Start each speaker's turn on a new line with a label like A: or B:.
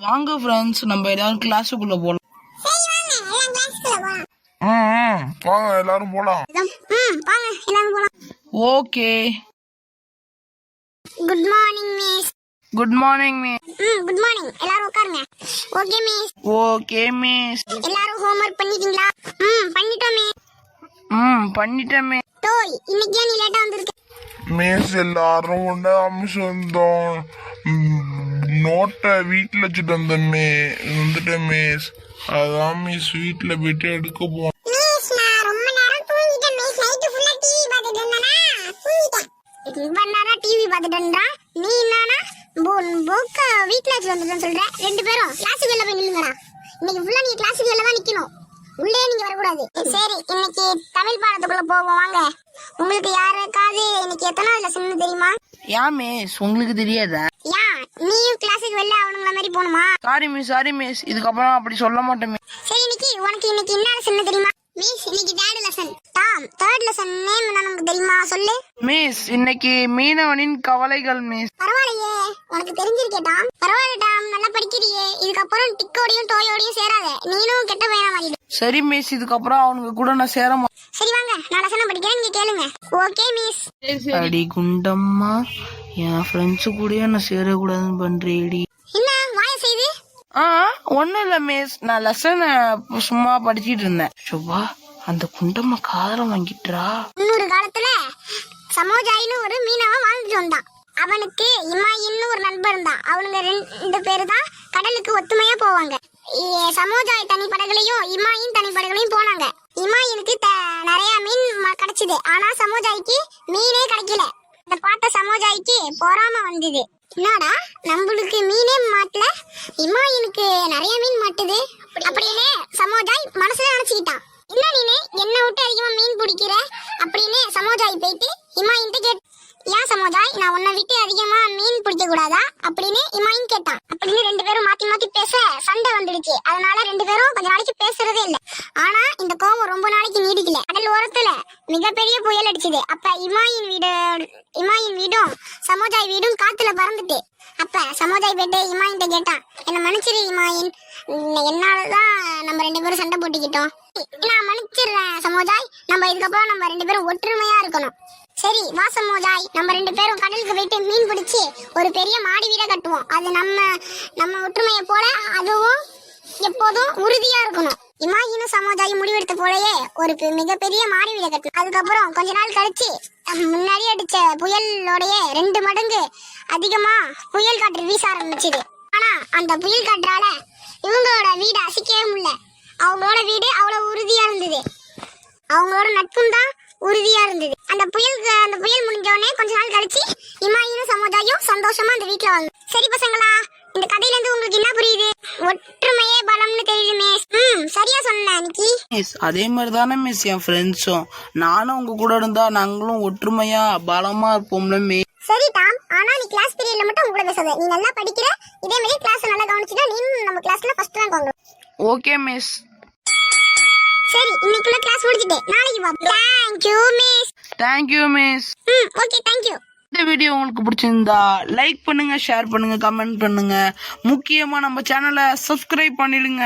A: வாங்க ஃப்ரெண்ட்ஸ், நம்ம எல்லாரும் கிளாஸுக்குள்ள போலாம்.
B: வாங்க எல்லாரும் போலாம்.
A: Okay.
C: Good morning miss.
A: Good morning miss.
C: Good morning. எல்லாரும் உட்காருங்க. Okay miss.
A: Okay miss.
C: எல்லாரும் ஹோம்வொர்க் பண்ணிட்டீங்களா? பண்ணிட்டோம் மிஸ்.
A: பண்ணிட்டேன் மிஸ்.
C: டோய், இன்னைக்கு நீ லேட்டா வந்திருக்க?
B: மிஸ் எல்லாரும் ஒண்ணு அமிச்சு வந்தோம். நோட்டை வீட்டுல வச்சுட்டு வந்துட்டேன் மிஸ். அதான் மிஸ் வீட்டுல போயிட்டு எடுக்க போனோம்.
C: மிஸ், நான் ரொம்ப நேரம் தூங்கிட்டேன் மிஸ். நைட் ஃபுல்லா டிவி பார்த்துட்டு இருந்தேனா, தூங்கிட்டேன். ரொம்ப நேரம் டிவி பார்த்துட்டு இருந்தா நீ என்னன்னா புக்க வீட்டுல வச்சு வந்துட்டேன்னு சொல்ற. ரெண்டு பேரும் கிளாஸுக்கு வெளில போய் நில்லுங்கடா. இன்னைக்கு ஃபுல்லா நீங்க கிளாஸுக்கு வெளில தான் நிக்கணும். உள்ளே நீங்க வரக்கூடாது. சரி, இன்னைக்கு தமிழ் பாடத்துக்குள்ள போவோம் வாங்க. உங்களுக்கு யாருக்காவது இன்னைக்கு எத்தனாவது லெசன் தெரியுமா?
A: ஏன் மிஸ், உங்களுக்கு தெரியாதா?
C: ஏன் நீயும் கிளாஸுக்கு வெளில அவனுங்கள மாதிரி போகணுமா?
A: சாரி மிஸ், இதுக்கப்புறம் அப்படி சொல்ல மாட்டேன் மிஸ்.
C: சரி, உனக்கு இன்னைக்கு என்ன லெசன் தெரியுமா? மிஸ், இன்னைக்கு third lesson. Tom, third lesson name என்னன்னு தெரியுமா? சொல்லு.
A: மிஸ், இன்னைக்கு மீனவனின் கவலைகள் மிஸ்.
C: பரவாயில்லையே, உனக்கு தெரிஞ்சிருக்கே டாம். பரவாயில்ல டாம், நல்லா படிக்கிறியே. இதுக்கப்புறம் டிக்கோடையும் டோயோடையும் சேராத. நீனும் கெட்ட பையனா மாறிடு.
A: சரி மிஸ், இதுக்கப்புறம் அவனுக்கு கூட நான் சேர மாட்டேன்.
C: சரி வாங்க, நான் லெசன் படிக்கிறேன், நீங்க கேளுங்க. Okay miss.
A: அடி குண்டம்மா, என் ஃப்ரெண்ட்ஸு கூட நான் சேரக்கூடாதுன்னு பண்றேடி.
C: என்ன வாய செய்து?
A: ஒன்னும் இல்ல மிஸ், நான் லெசனை சும்மா படிச்சிட்டு இருந்தேன். சுபா, அந்த குண்டம்மா காதல வாங்கிட்டுறா.
C: முன்னொரு காலத்துல சமோஜாயின்னு ஒரு மீனவன் வாழ்ந்துட்டு வந்தான். அவனுக்கு இமாயின்னு ஒரு நண்பர் இருந்தான். அவனுங்க ரெண்டு பேரு தான் கடலுக்கு ஒத்துமையா போவாங்க. சமோஜாய் தனிப்படகளையும் இமாயின் தனிப்படகளையும் போனாங்க. இமாயினுக்கு நிறைய மீன் கிடைச்சது. ஆனா சமோஜாய்க்கு மீனே கிடைக்கல. இத பார்த்த சமோஜாய்க்கு பொறாம வந்தது. என்னடா, நம்மளுக்கு மீனே மாட்டல, இமாயினுக்கு நிறைய மீன் மாட்டுது அப்படின்னு சமோஜாய் மனசுல நினைச்சுக்கிட்டான். என்ன நீனே என்ன விட்டு அதிகமா மீன் பிடிக்கிற அப்படின்னு சமோஜாய் போயிட்டு இமாயின்ட்டு கேட்டு, ஏன் சமோஜாய், நான் உன்னை விட்டு அதிகமா மீன் பிடிக்க கூடாதா அப்படின்னு இமாயின் கேட்டான். அப்படின்னு ரெண்டு பேரும் மாத்தி மாத்தி பேச சண்டை வந்துடுச்சு. அதனால ரெண்டு பேரும் கொஞ்ச நாளைக்கு பேசுறதே இல்ல. ஆனா இந்த கோவம் ரொம்ப நாளைக்கு நீடிக்கல. கடல் ஓரத்துல மிகப்பெரிய புயல் அடிச்சது. அப்ப இமாயின் வீடும் சமோஜாய் வீடும் காத்துல பறந்துட்டு. அப்ப சமோஜாய் போயிட்டு இமாயின்ட்ட கேட்டான், என்ன மன்னிச்சிரு இமாயின், என்னாலதான் நம்ம ரெண்டு பேரும் சண்டை போட்டுக்கிட்டோம். நான் மன்னிச்சிடுறேன் சமோஜாய், நம்ம இதுக்கப்புறம் நம்ம ரெண்டு பேரும் ஒற்றுமையா இருக்கணும். சரி வா சமோஜாய், நம்ம ரெண்டு பேரும் கடலுக்கு போயிட்டு மீன் பிடிச்சி ஒரு பெரிய மாடி வீட கட்டுவோம். அது நம்ம ஒற்றுமையை போல அதுவும் எப்போதும் உறுதியா இருக்கணும். இமாயினும் சமோஜாயும் முடிவெடுத்த போலயே ஒரு மிகப்பெரிய மாடி வீட கட்டணும். அதுக்கப்புறம் கொஞ்ச நாள் கழிச்சு முன்னாடி அடிச்ச புயலோடைய 2 மடங்கு அதிகமா புயல் காற்று வீச ஆரம்பிச்சது. ஆனா அந்த புயல் காற்றால இவங்களோட வீடு அசைக்கவே முடியல. அவங்களோட வீடு அவ்வளவு உறுதியா இருந்தது. அவங்களோட நட்பும் தான் உறுதியா இருந்தது. அந்த புயல் முடிஞ்ச உடனே கொஞ்ச நாள் கழிச்சு இமாயினும் சமோஜாயும் சந்தோஷமா அந்த வீட்டுல வாங்க. சரி பசங்களா, இந்த கதையில இருந்து உங்களுக்கு என்ன புரியுது? ஒற்றுமையே பலம்னு தெரியுது மிஸ். சரியா சொன்னேன் நிக்கி.
A: மிஸ், அதே மாதிரி தானே மிஸ் என் ஃப்ரெண்ட்ஸும். நானும் உங்க கூட இருந்தா நாங்களும் ஒற்றுமையா பலமா இருப்போம்ல மிஸ்.
C: சரி டாம், ஆனா நீ கிளாஸ் பீரியட்ல மட்டும் உங்க கூட பேசாத. நீ நல்லா படிக்கிற, இதே மாதிரி கிளாஸ் நல்லா கவனிச்சுட்டா நீ நம்ம கிளாஸ்ல ஃபர்ஸ்ட் ரேங்க் வாங்குவ.
A: Okay miss.
C: சரி, இன்னைக்குள்ள கிளாஸ் முடிச்சிட்டு நாளைக்கு பாப்போம். Thank you miss.
A: Thank you miss.
C: Okay, thank you.
A: இந்த வீடியோ உங்களுக்கு பிடிச்சிருந்தா லைக் பண்ணுங்க, ஷேர் பண்ணுங்க, கமெண்ட் பண்ணுங்க. முக்கியமா நம்ம சேனலை சப்ஸ்கிரைப் பண்ணிடுங்க.